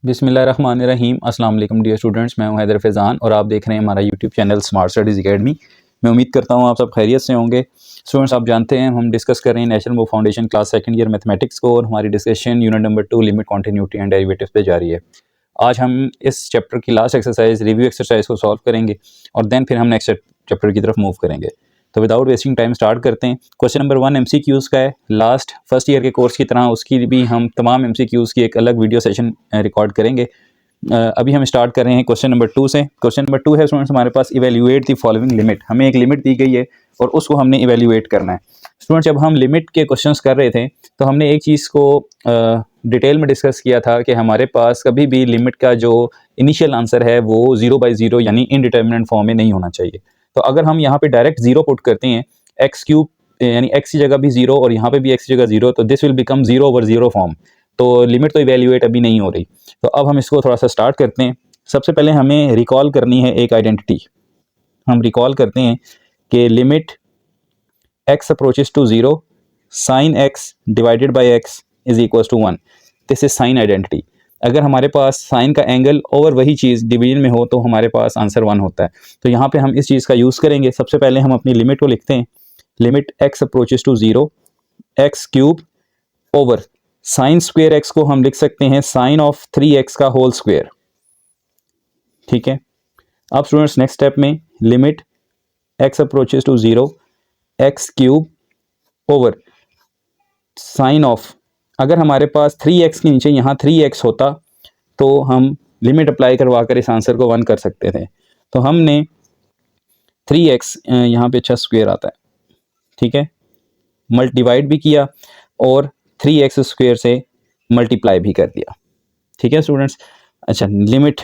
बिस्मिल्लाहिर्रहमानिर्रहीम। अस्सलाम वालेकुम डियर स्टूडेंट्स, मैं हूं हैदर फैज़ान और आप देख रहे हैं हमारा YouTube channel smart studies academy. मैं उम्मीद करता हूं आप सब खैरियत से होंगे। स्टूडेंट्स, आप जानते हैं हम डिस्कस कर रहे हैं national book foundation class second year mathematics को, और हमारी discussion unit number 2 limit continuity and derivatives पे जारी है। आज हम इस चैप्टर की लास्ट एक्सरसाइज रिव्यू एक्सरसाइज को सॉल्व करेंगे और देन फिर हम नेक्स्ट चैप्टर की तरफ मूव करेंगे। तो विदाउट वेस्टिंग टाइम स्टार्ट करते हैं। क्वेश्चन नंबर 1 MCQs का है। लास्ट फर्स्ट ईयर के कोर्स की तरह उसकी भी हम तमाम MCQs की एक अलग वीडियो सेशन रिकॉर्ड करेंगे। अभी हम स्टार्ट कर रहे हैं क्वेश्चन नंबर 2 से। क्वेश्चन नंबर 2 है स्टूडेंट्स हमारे पास, इवेल्युएट द फॉलोइंग लिमिट। हमें एक लिमिट दी गई है और उसको हमने इवेल्युएट करना है। स्टूडेंट्स, जब हम लिमिट के क्वेश्चंस कर रहे थे तो हमने एक चीज़ को डिटेल में डिस्कस किया था कि हमारे पास कभी भी लिमिट का जो इनिशियल आंसर है वो 0/0 यानी इनडिटर्मिनेंट फॉर्म में नहीं होना चाहिए। तो अगर हम यहाँ पे डायरेक्ट 0 पुट करते हैं, x³ यानी x की जगह भी 0 और यहाँ पे भी x की जगह 0, तो दिस विल बिकम 0/0 फॉर्म। तो लिमिट तो इवेल्युएट अभी नहीं हो रही। तो अब हम इसको थोड़ा सा स्टार्ट करते हैं। सबसे पहले हमें रिकॉल करनी है एक आइडेंटिटी। हम रिकॉल करते हैं कि limit x approaches to 0 sine x divided by x is equal to 1। This is sine identity. अगर हमारे पास साइन का एंगल और वही चीज़ डिवीजन में हो तो हमारे पास आंसर 1 होता है। तो यहाँ पे हम इस चीज़ का यूज़ करेंगे। सबसे पहले हम अपनी लिमिट को लिखते हैं। Limit x approaches to 0 x³ over sine square x को हम लिख सकते हैं साइन ऑफ 3x का होल स्क्वेयर। ठीक है। अब स्टूडेंट्स नेक्स्ट स्टेप में limit x approaches to 0 x³ over sine of, अगर हमारे पास 3x के नीचे यहाँ 3x होता तो हम लिमिट अप्लाई करवा कर इस आंसर को 1 कर सकते थे। तो हमने 3x यहाँ पे अच्छा स्क्वेयर आता है, ठीक है, डिवाइड भी किया और 3x स्क्वेयर से मल्टीप्लाई भी कर दिया। ठीक है स्टूडेंट्स। अच्छा, limit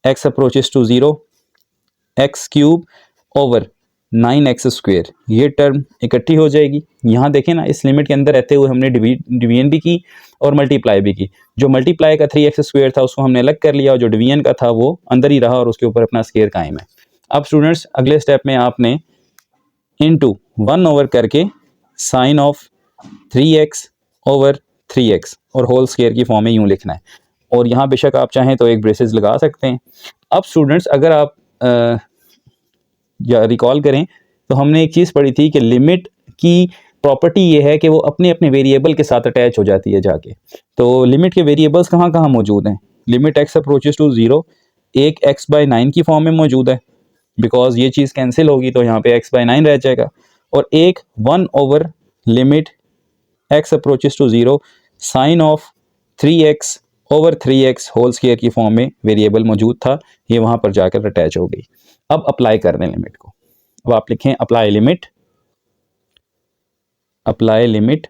x approaches to 0 x³ over 9x square, ये टर्म इकट्ठी हो जाएगी। यहाँ देखें ना, इस लिमिट के अंदर रहते हुए हमने डिवीजन भी की और मल्टीप्लाई भी की। जो मल्टीप्लाई का 3x स्क्वेयर था उसको हमने अलग कर लिया और जो डिवीजन का था वो अंदर ही रहा और उसके ऊपर अपना स्क्वेयर कायम है। अब स्टूडेंट्स अगले स्टेप में आपने इनटू 1 ओवर करके sine of 3x over 3x और होल स्क्वायर की फॉर्म में यूं लिखना है। और यहाँ बेशक आप चाहें तो एक ब्रेसेस लगा सकते हैं। अब स्टूडेंट्स अगर आप या रिकॉल करें तो हमने एक चीज़ पढ़ी थी कि लिमिट की प्रॉपर्टी ये है कि वो अपने अपने वेरिएबल के साथ अटैच हो जाती है जाके। तो लिमिट के वेरिएबल्स कहाँ कहाँ मौजूद हैं? लिमिट x अप्रोचेस टू 0 एक x/9 की फॉर्म में मौजूद है, बिकॉज ये चीज़ कैंसिल होगी तो यहाँ पे x/9 रह जाएगा। और एक 1 over limit x approaches to 0 sine of 3x over 3x whole square की फॉर्म में वेरिएबल मौजूद था, ये वहाँ पर जाकर अटैच हो गई। अब अप्लाई कर दें लिमिट को। अब आप लिखें अप्लाई लिमिट, अप्लाई लिमिट।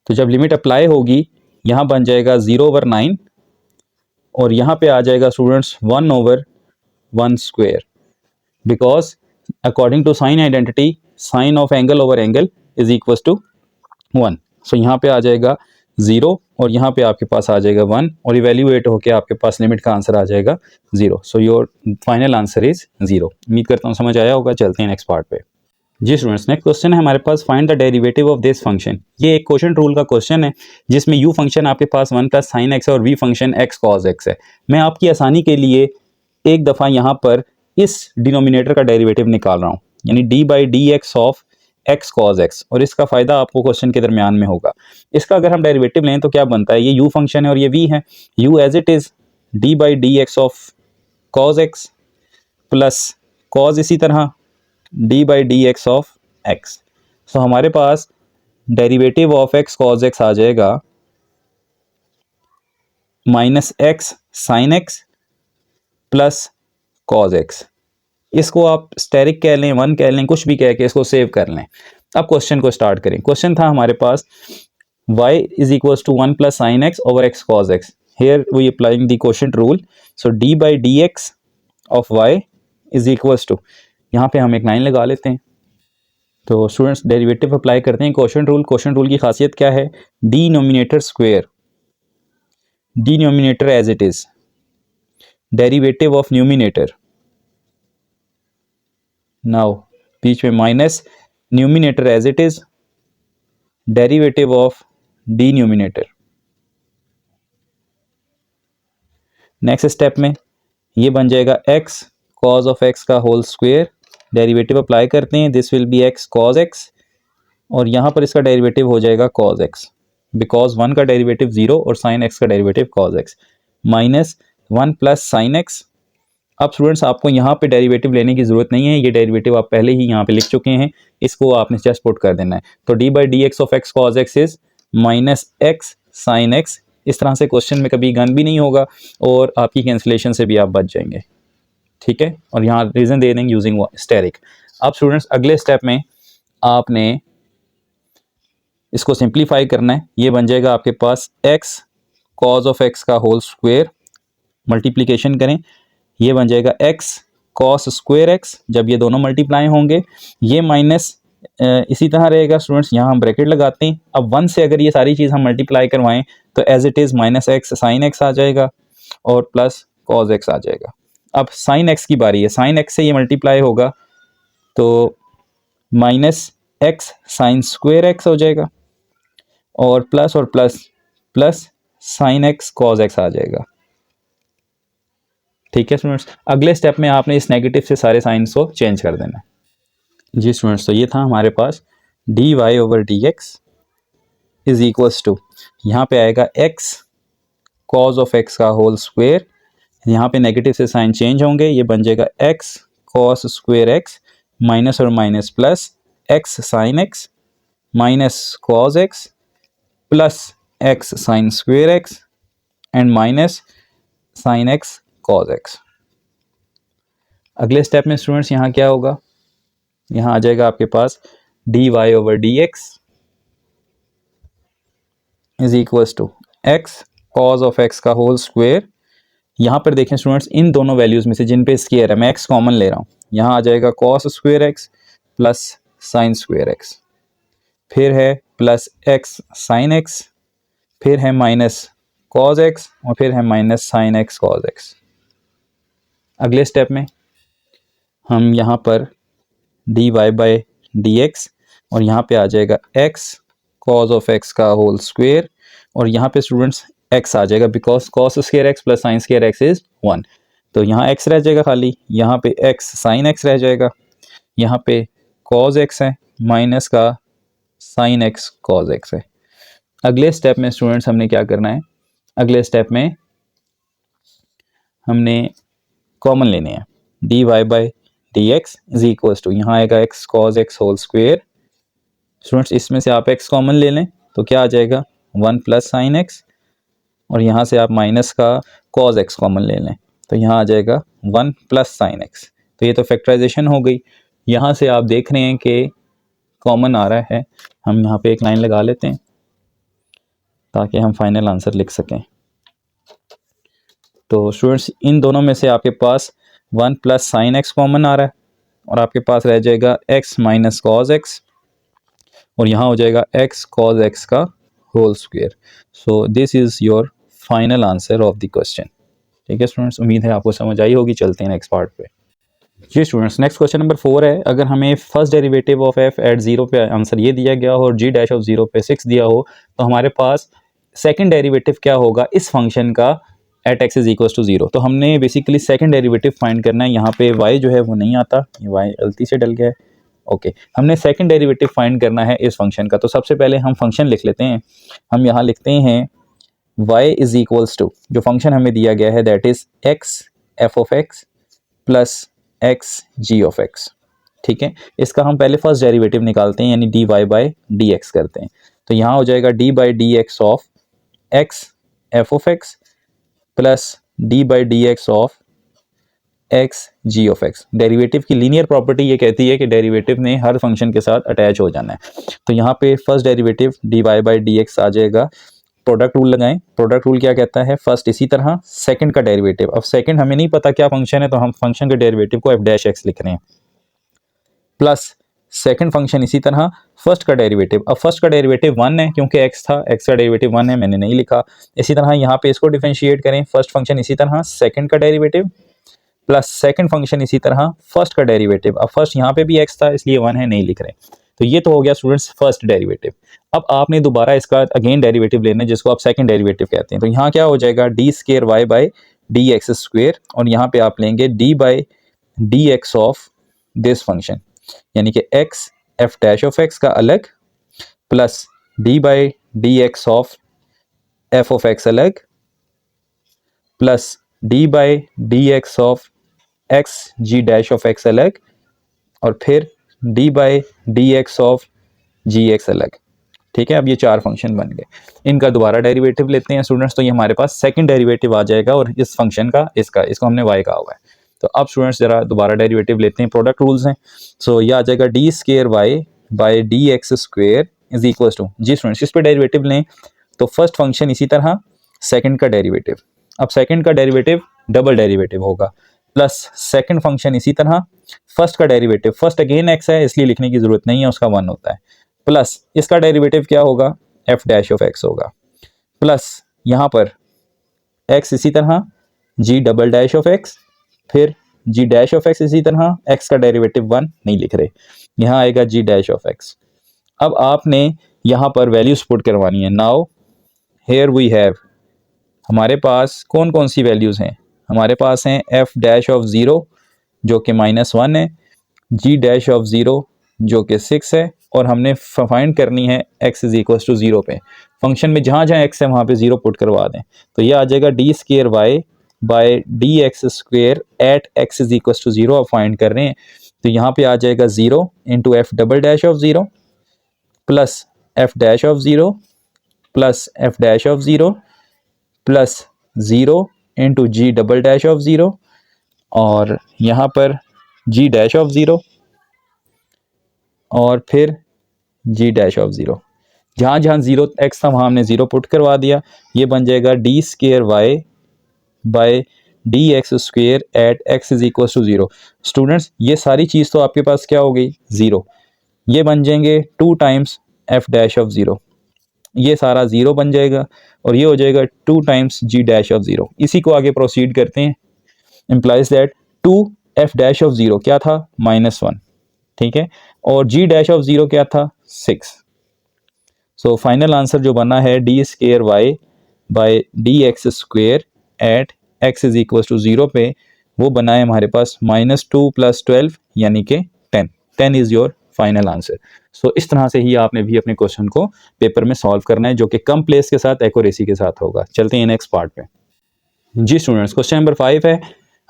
तो जब लिमिट अप्लाई होगी यहाँ बन जाएगा 0/9 और यहाँ पे आ जाएगा students 1 over 1 square, because according to sine identity sine of angle over angle is equal to 1। So यहाँ पे आ जाएगा 0 और यहाँ पे आपके पास आ जाएगा 1 और इवेल्युएट होके आपके पास लिमिट का आंसर आ जाएगा 0। So your final answer is 0। उम्मीद करता हूँ समझ आया होगा। चलते हैं नेक्स्ट पार्ट पे। जी स्टूडेंट्स, नेक्स्ट क्वेश्चन है हमारे पास, find the derivative of this function. ये एक क्वोशिएंट रूल का क्वेश्चन है जिसमें u फंक्शन आपके पास 1 + sin x और v function x cos x है। मैं आपकी आसानी के लिए एक दफ़ा यहाँ पर इस डिनोमिनेटर का डेरिवेटिव निकाल रहा हूँ, यानी d/dx of x cos x, और इसका फ़ायदा आपको क्वेश्चन के दरमियान में होगा। इसका अगर हम डेरिवेटिव लें तो क्या बनता है, ये u फंक्शन है और ये v है। u as it is d/dx of cos x plus cos इसी तरह d/dx ऑफ x। सो हमारे पास derivative of x cos x आ जाएगा -x sin x plus cos x। इसको आप स्टेरिक कह लें, 1 कह लें, कुछ भी कह के इसको सेव कर लें। अब क्वेश्चन को स्टार्ट करें। क्वेश्चन था हमारे पास y is equal to 1 + sin x over x cos x। Here we applying the quotient rule. So d/dx of y is equal to, यहाँ पे हम एक 9 लगा लेते हैं। तो स्टूडेंट्स डेरिवेटिव अप्लाई करते हैं क्वोशिएंट रूल। क्वोशिएंट रूल की खासियत क्या है, denominator square, denominator as it is, derivative of numerator, now बीच में minus, numerator as it is, derivative of denominator. Next step में ये बन जाएगा x cos ऑफ x का होल स्क्वायर, डेरिवेटिव अप्लाई करते हैं, this will be x cos x, और यहाँ पर इसका डेरिवेटिव हो जाएगा cos x, बिकॉज 1 का डेरिवेटिव 0 और sin x का derivative cos x, minus 1 plus sign x। अब स्टूडेंट्स आपको यहाँ पे डेरिवेटिव लेने की ज़रूरत नहीं है, ये डेरिवेटिव आप पहले ही यहाँ पे लिख चुके हैं, इसको आपने जस्ट पुट कर देना है। तो d by d x of x cos x is minus x sin x। इस तरह से क्वेश्चन में कभी गन भी नहीं होगा और आपकी कैंसिलेशन से भी आप बच जाएंगे, ठीक है। और यहाँ रीज़न दे देंगे यूजिंग स्टेरिक। अब स्टूडेंट्स अगले स्टेप में आपने इसको सिंप्लीफाई करना है, ये बन जाएगा आपके पास x cos ऑफ x का होल स्क्वायर, मल्टीप्लिकेशन करें, ये बन जाएगा x cos स्क्वायर x, जब ये दोनों मल्टीप्लाई होंगे ये माइनस इसी तरह रहेगा स्टूडेंट्स, यहाँ हम ब्रैकेट लगाते हैं। अब 1 से अगर ये सारी चीज़ हम मल्टीप्लाई करवाएं तो as it is minus x sine x आ जाएगा और प्लस cos x आ जाएगा। अब साइन x की बारी है, साइन x से ये मल्टीप्लाई होगा तो minus x sine square x हो जाएगा और plus sign x cos x आ जाएगा, ठीक है स्टूडेंट्स। अगले स्टेप में आपने इस नेगेटिव से सारे साइंस को चेंज कर देना है जी स्टूडेंट्स। तो ये था हमारे पास d y over d x is equals to, यहाँ पे आएगा x cos ऑफ x का होल स्क्वायर, यहाँ पे नेगेटिव से साइन चेंज होंगे, ये बन जाएगा x cos square x minus और minus plus x sine x minus cos x plus x sine square x and minus sine x cos x। अगले स्टेप में स्टूडेंट्स यहाँ क्या होगा, यहाँ आ जाएगा आपके पास d y over d x is equals to x cos of x का होल स्क्वायर। यहाँ पर देखें स्टूडेंट्स इन दोनों वैल्यूज़ में से जिन पे स्क्वायर है मैं x कॉमन ले रहा हूँ, यहाँ आ जाएगा cos square x plus sine square x, फिर है प्लस x साइन x, फिर है माइनस cos x और फिर है minus sine x cos x। अगले स्टेप में हम यहाँ पर d y by d x और यहाँ पे आ जाएगा x cos ऑफ x का होल स्क्वायर और यहाँ पे स्टूडेंट्स x आ जाएगा because cos square x plus sine square x is 1, तो यहाँ x रह जाएगा खाली, यहाँ पे x साइन x रह जाएगा, यहाँ पे cos x है माइनस का साइन x cos x है। अगले स्टेप में स्टूडेंट्स हमने क्या करना है, अगले स्टेप में हमने कॉमन लेने हैं, d y by d x is equals to, यहाँ आएगा x cos x whole square. Students इसमें से आप x कॉमन ले लें तो क्या आ जाएगा 1 प्लस साइन x और यहाँ से आप माइनस का cos x कॉमन ले लें तो यहाँ आ जाएगा 1 प्लस साइन x। तो ये तो फैक्टराइजेशन हो गई। यहाँ से आप देख रहे हैं कि कॉमन आ रहा है, हम यहाँ पे एक लाइन लगा लेते हैं ताकि हम फाइनल आंसर लिख सकें। तो स्टूडेंट्स इन दोनों में से आपके पास 1 प्लस साइन x कॉमन आ रहा है और आपके पास रह जाएगा x माइनस cos x और यहाँ हो जाएगा x cos x का whole square. So this is your final answer of the question, ठीक है स्टूडेंट्स। उम्मीद है आपको समझ आई होगी। चलते हैं नेक्स्ट पार्ट पे जी स्टूडेंट्स। नेक्स्ट क्वेश्चन नंबर 4 है, अगर हमें first derivative of f at 0 पे आंसर ये दिया गया हो और g डैश ऑफ 0 पे 6 दिया हो तो हमारे पास सेकंड डेरिवेटिव क्या होगा इस फंक्शन का at x is equal to 0। तो हमने बेसिकली सेकंड डेरिवेटिव फाइंड करना है। यहाँ पे y जो है वो नहीं आता, ये y गलती से डल गया है। ओके हमने सेकंड डेरिवेटिव फाइंड करना है इस फंक्शन का। तो सबसे पहले हम फंक्शन लिख लेते हैं। हम यहाँ लिखते हैं y इज इक्वल्स टू, जो फंक्शन हमें दिया गया है that is x f of x plus x g of x, ठीक है। इसका हम पहले फर्स्ट डेरिवेटिव निकालते हैं यानी dy बाई डी एक्स करते हैं। तो यहाँ हो जाएगा d by d x of x f of x plus d by d x of x g of x। Derivative की लीनियर प्रॉपर्टी ये कहती है कि डेरिवेटिव ने हर फंक्शन के साथ अटैच हो जाना है। तो यहाँ पे first derivative dy by d x आ जाएगा। प्रोडक्ट रूल लगाएं। प्रोडक्ट रूल क्या कहता है, फर्स्ट इसी तरह सेकंड का डेरिवेटिव। अब सेकंड हमें नहीं पता क्या फंक्शन है तो हम फंक्शन के डेरिवेटिव को f डैश x लिख रहे हैं प्लस सेकंड फंक्शन इसी तरह फर्स्ट का डेरिवेटिव। अब फर्स्ट का डेरिवेटिव 1 है क्योंकि x था, x का डेरिवेटिव 1 है, मैंने नहीं लिखा। इसी तरह यहाँ पे इसको डिफरेंशिएट करें, फर्स्ट फंक्शन इसी तरह सेकंड का डेरिवेटिव प्लस सेकंड फंक्शन इसी तरह फर्स्ट का डेरिवेटिव। अब फर्स्ट यहाँ पे भी x था इसलिए 1 है, नहीं लिख रहे। तो ये तो हो गया स्टूडेंट्स फर्स्ट डेरिवेटिव। अब आपने दोबारा इसका अगेन डेरिवेटिव लेना है जिसको आप सेकंड डेरिवेटिव कहते हैं। तो यहाँ क्या हो जाएगा d square y by d x square, और यहाँ पे आप लेंगे d by d x of this function, यानी कि x f dash of x का अलग, plus d by d x of f of x अलग, plus d by d x of x g dash of x अलग, और फिर d by d x of g x अलग। ठीक है, अब ये चार फंक्शन बन गए। इनका दोबारा डेरिवेटिव लेते हैं स्टूडेंट्स, तो ये हमारे पास सेकंड डेरिवेटिव आ जाएगा, और इस फंक्शन का इसको हमने y कहा हुआ है। तो अब स्टूडेंट्स जरा दोबारा डेरिवेटिव लेते हैं, प्रोडक्ट रूल्स हैं। सो ये आ जाएगा d square y by d x square is equal to, जी स्टूडेंट्स इस पर डेरिवेटिव लें तो फर्स्ट फंक्शन इसी तरह सेकंड का डेरिवेटिव, अब सेकंड का डेरिवेटिव डबल डेरिवेटिव होगा, प्लस सेकंड फंक्शन इसी तरह फर्स्ट का डेरिवेटिव, फर्स्ट अगेन एक्स है इसलिए लिखने की जरूरत नहीं है, उसका 1 होता है, प्लस इसका डेरिवेटिव क्या होगा, एफ डैश ऑफ एक्स होगा, प्लस यहाँ पर एक्स इसी तरह जी डबल डैश ऑफ एक्स, फिर जी डैश ऑफ एक्स इसी तरह, एक्स का डेरिवेटिव 1 नहीं लिख रहे, यहाँ आएगा जी डैश ऑफ एक्स। अब आपने यहाँ पर वैल्यूज पुट करवानी है। नाउ हेयर वी हैव, हमारे पास कौन कौन सी वैल्यूज़ हैं, हमारे पास हैं एफ डैश ऑफ ज़ीरो जो कि -1 है, जी डैश ऑफ ज़ीरो जो कि 6 है, और हमने फाइंड करनी है x इज इक्वल टू 0 पे। फंक्शन में जहाँ जहाँ x है वहाँ पे 0 पुट करवा दें, तो ये आ जाएगा d square y by d x square at x is equal to 0। आप फाइंड कर रहे हैं तो यहाँ पे आ जाएगा 0 into f double dash of 0 plus f dash of 0 plus f dash of 0 plus 0 into g double dash of 0, और यहाँ पर जी डैश ऑफ 0 और फिर जी डैश ऑफ 0, जहाँ जहाँ 0 एक्स था वहाँ हमने 0 पुट करवा दिया। ये बन जाएगा d square y by d x square at x is equal to 0। Students ये सारी चीज़ तो आपके पास क्या हो गई 0, ये बन जाएंगे 2 टाइम्स एफ डैश ऑफ 0, ये सारा 0 बन जाएगा, और ये हो जाएगा 2 टाइम्स जी डैश ऑफ 0। इसी को आगे प्रोसीड करते हैं, implies that 2 F dash of 0 क्या था -1, ठीक है, और जी डैश ऑफ 0 क्या था 6। सो फाइनल आंसर जो बना है d square y by d x square at x is equal to 0 पे, वो बना है हमारे पास -2 + 12 यानी कि 10 इज योर फाइनल आंसर। सो इस तरह से ही आपने भी अपने क्वेश्चन को पेपर में सॉल्व करना है, जो कि कम प्लेस के साथ एक्यूरेसी के साथ होगा। चलते हैं नेक्स्ट पार्ट पे। जी स्टूडेंट्स, क्वेश्चन नंबर 5 है,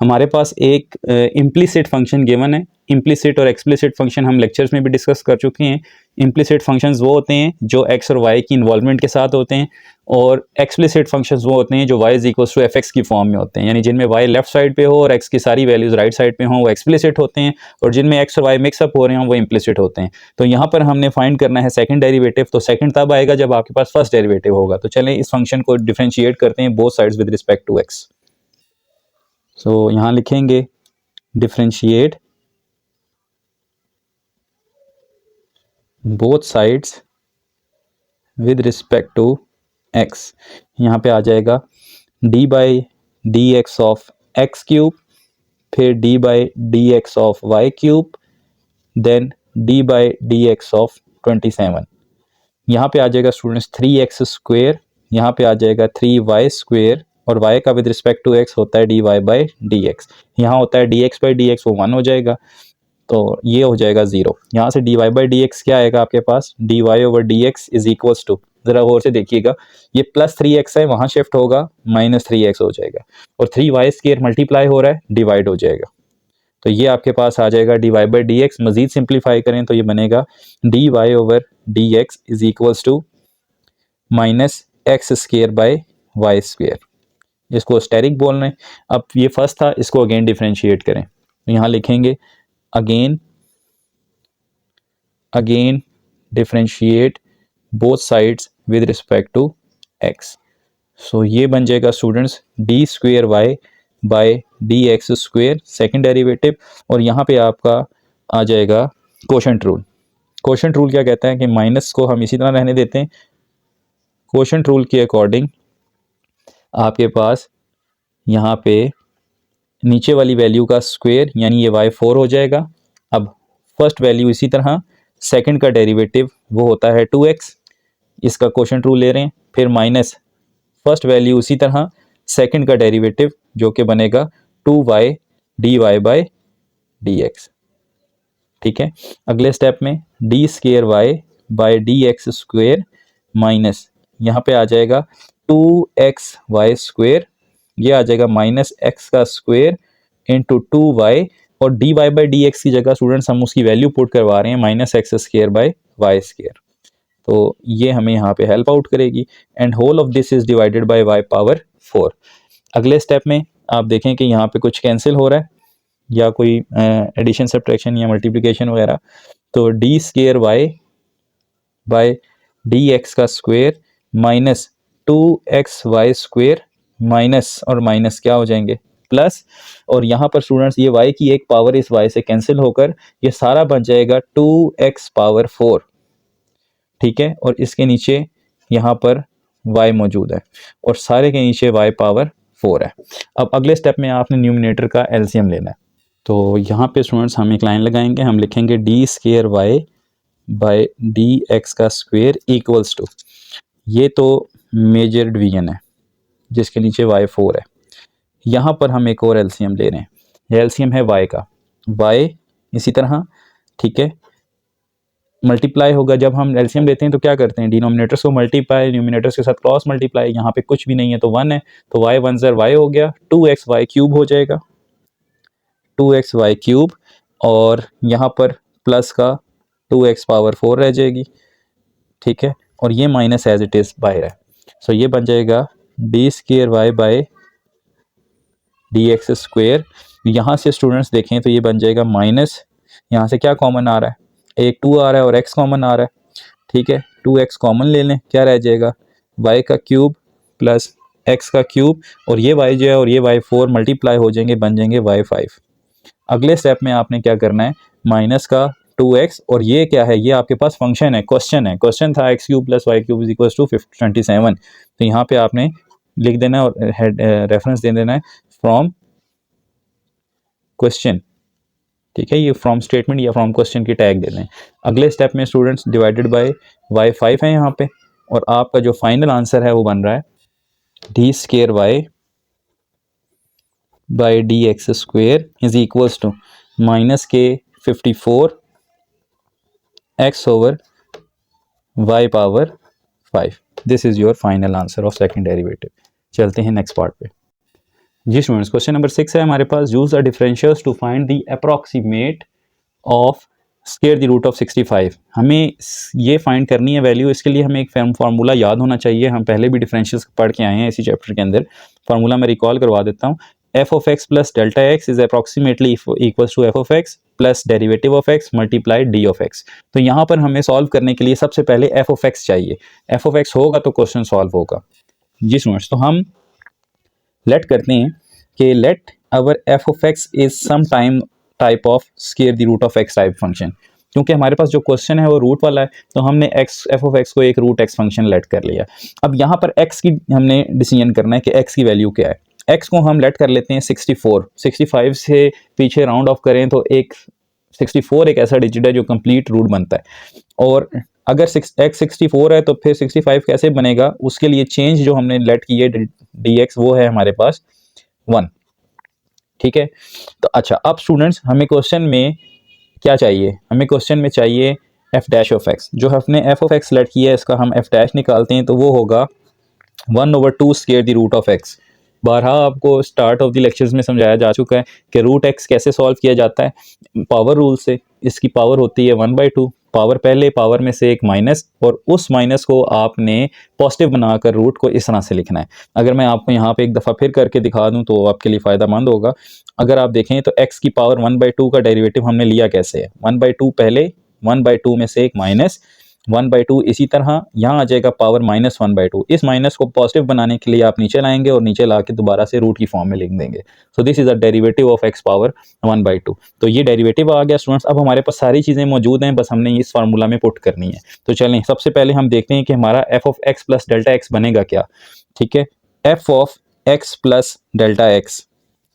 हमारे पास एक इम्प्लिसिट फंक्शन गिवन है। इम्प्लिसिट और एक्सप्लिसिट फंक्शन हम लेक्चर्स में भी डिस्कस कर चुके हैं। इम्प्लिसिट फंक्शंस वो होते हैं जो एक्स और वाई की इन्वॉल्वमेंट के साथ होते हैं, और एक्सप्लिसिट फंक्शंस वो होते हैं जो y is equal to f x की फॉर्म में होते हैं, यानी जिनमें वाई लेफ्ट साइड पे हो और एक्स की सारी वैल्यूज राइट साइड पे हों वो एक्सप्लिसिट होते हैं, और जिनमें एक्स और वाई मिक्सअप हो रहे हों वो इम्प्लिसिट होते हैं। तो यहाँ पर हमने फाइंड करना है सेकंड डेरिवेटिव, तो सेकंड तब आएगा जब आपके पास फर्स्ट डेरिवेटिव होगा। तो चलें इस फंक्शन को डिफरेंशिएट करते हैं both sides with respect to x. So यहाँ लिखेंगे differentiate both sides with respect to x. यहाँ पे आ जाएगा d by d x of x cube, फिर d by d x of y cube, then d by d x of 27। यहाँ पे आ जाएगा स्टूडेंट्स 3x स्क्वेयर, यहाँ पे आ जाएगा 3y स्क्वेयर, और y का विद रिस्पेक्ट टू x होता है dy बाई डी एक्स, यहाँ होता है dx बाई डी एक्स, वो 1 हो जाएगा, तो ये हो जाएगा 0। यहाँ से dy बाई डी एक्स क्या आएगा आपके पास, dy over d x is equals to, ज़रा और से देखिएगा, ये +3x है वहाँ शिफ्ट होगा -3x हो जाएगा, और 3y स्क्वेयर मल्टीप्लाई हो रहा है डिवाइड हो जाएगा, तो ये आपके पास आ जाएगा dy बाई डी एक्स। मजीद सिंप्लीफाई करें तो ये बनेगा dy over d x is equals to -x square by y square. इसको स्टेरिक बोल रहे हैं। अब ये फर्स्ट था, इसको अगेन डिफरेंशिएट करें, तो यहाँ लिखेंगे again differentiate both sides with respect to x. So ये बन जाएगा students d square y by d x square second derivative, और यहाँ पे आपका आ जाएगा कोशेंट रूल। कोशेंट रूल क्या कहता है कि माइनस को हम इसी तरह रहने देते हैं। कोशेंट रूल के अकॉर्डिंग आपके पास यहाँ पे नीचे वाली वैल्यू का स्क्वायर यानी ये y4 हो जाएगा। अब फर्स्ट वैल्यू इसी तरह, सेकंड का डेरिवेटिव वो होता है 2x, इसका कोशेंट रूल ले रहे हैं, फिर माइनस फर्स्ट वैल्यू इसी तरह, सेकंड का डेरिवेटिव जो कि बनेगा 2y dy/dx। ठीक है, अगले स्टेप में d square y by d x square minus यहाँ पे आ जाएगा 2xy², ये आ जाएगा -x का स्क्वेयर इंटू 2y, और dy/dx की जगह स्टूडेंट्स हम उसकी वैल्यू पुट करवा रहे हैं -x² / y²। तो ये हमें यहाँ पे हेल्प आउट करेगी, and whole of this is divided by y⁴। अगले स्टेप में आप देखें कि यहाँ पे कुछ कैंसिल हो रहा है या कोई एडिशन सब्ट्रैक्शन या मल्टीप्लिकेशन वगैरह, तो d square y by d x का स्क्वेयर माइनस 2xy² माइनस और माइनस क्या हो जाएंगे प्लस, और यहाँ पर स्टूडेंट्स ये y की एक पावर इस y से कैंसिल होकर ये सारा बन जाएगा 2x⁴। ठीक है, और इसके नीचे यहाँ पर y मौजूद है और सारे के नीचे y⁴ है। अब अगले स्टेप में आपने न्यूमिनेटर का एलसीएम लेना है। तो यहाँ पे स्टूडेंट्स हम एक लाइन लगाएंगे, हम लिखेंगे d square y by d x का स्क्वेयर इक्वल्स टू, ये तो मेजर डिवीजन है जिसके नीचे y⁴ है। यहाँ पर हम एक और एलसीएम ले रहे हैं, ये एलसीएम है y का, y इसी तरह ठीक है मल्टीप्लाई होगा। जब हम एलसीएम लेते हैं तो क्या करते हैं, डिनोमिनेटर्स को मल्टीप्लाई न्यूमिनेटर्स के साथ क्रॉस मल्टीप्लाई, यहाँ पे कुछ भी नहीं है तो 1 है, तो y 1 ज़र y हो गया, 2xy³ हो जाएगा 2xy³, और यहाँ पर प्लस का 2x⁴ रह जाएगी। ठीक है, और ये माइनस एज इट इज़ बाहर है, सो ये बन जाएगा d square y by d x square. यहाँ से स्टूडेंट्स देखें तो ये बन जाएगा माइनस, यहाँ से क्या कॉमन आ रहा है, एक 2 आ रहा है और x कॉमन आ रहा है। ठीक है, 2x कॉमन ले लें, क्या रह जाएगा y³ प्लस x का क्यूब, और ये y जो है और ये y⁴ मल्टीप्लाई हो जाएंगे, बन जाएंगे y5। अगले स्टेप में आपने क्या करना है, माइनस का 2x, और ये क्या है, ये आपके पास फंक्शन है, क्वेश्चन था x³ + y³ = 27। तो यहाँ पे आपने लिख देना है और रेफरेंस दे देना है फ्रॉम क्वेश्चन। ठीक है, ये फ्रॉम स्टेटमेंट या फ्रॉम क्वेश्चन की टैग दे दें। अगले स्टेप में स्टूडेंट्स डिवाइडेड बाय y5 है यहाँ पे, और आपका जो फाइनल आंसर है वो बन रहा है d square y by d x square is equals to -k54 x/y⁵। This is your final answer of second derivative. चलते हैं नेक्स्ट पार्ट पे। जी स्टूडेंट्स, क्वेश्चन नंबर 6 है हमारे पास, use the differentials to find the approximate of square the root of 65। हमें ये find करनी है वैल्यू, इसके लिए हमें एक फार्मूला याद होना चाहिए। हम पहले भी डिफरेंशियल्स पढ़ के आए हैं इसी चैप्टर के अंदर। फार्मूला मैं रिकॉल करवा देता हूँ, f(x) + Δx is approximately equals to f(x) plus derivative of x multiply d(x). तो यहाँ पर हमें सॉल्व करने के लिए सबसे पहले f(x) चाहिए। f(x) होगा तो क्वेश्चन सॉल्व होगा। जी स्टूडेंट्स, तो हम लेट करते हैं कि let our f(x) is some type of square the root of x type function. क्योंकि हमारे पास जो क्वेश्चन है वो रूट वाला है, तो हमने f(x) को एक रूट x फंक्शन लेट कर लिया। अब यहाँ पर x की हमने डिसीजन करना है कि x की वैल्यू क्या है। x को हम लेट कर लेते हैं 64, 65 से पीछे राउंड ऑफ करें तो एक 64 एक ऐसा डिजिट है जो कंप्लीट रूट बनता है, और अगर x 64 है तो फिर 65 कैसे बनेगा, उसके लिए चेंज जो हमने लेट की है dx वो है हमारे पास 1। ठीक है, तो अच्छा अब स्टूडेंट्स हमें क्वेश्चन में क्या चाहिए, हमें क्वेश्चन में चाहिए f'(x). जो हमने f(x) लेट किया है इसका हम f' निकालते हैं तो वो होगा 1/2 square the root of x। बारहा आपको स्टार्ट ऑफ द लेक्चर्स में समझाया जा चुका है कि रूट x कैसे सॉल्व किया जाता है, पावर रूल से। इसकी पावर होती है 1/2, पावर पहले पावर में से एक माइनस, और उस माइनस को आपने पॉजिटिव बनाकर रूट को इस तरह से लिखना है। अगर मैं आपको यहाँ पे एक दफ़ा फिर करके दिखा दूँ तो आपके लिए फ़ायदेमंद होगा। अगर आप देखें तो x की पावर 1/2 का डेरिवेटिव हमने लिया कैसे है, 1/2 पहले, 1/2 में से एक माइनस, 1/2 इसी तरह यहाँ आ जाएगा पावर -1/2। इस माइनस को पॉजिटिव बनाने के लिए आप नीचे लाएंगे और नीचे ला के दोबारा से रूट की फॉर्म में लिख देंगे। So this is a derivative of x power 1/2। तो ये डेरिवेटिव आ गया स्टूडेंट्स। अब हमारे पास सारी चीज़ें मौजूद हैं, बस हमने इस फार्मूला में पुट करनी है। तो चलें सबसे पहले हम देखते हैं कि हमारा f(x) + Δx बनेगा क्या। ठीक है, f(x) + Δx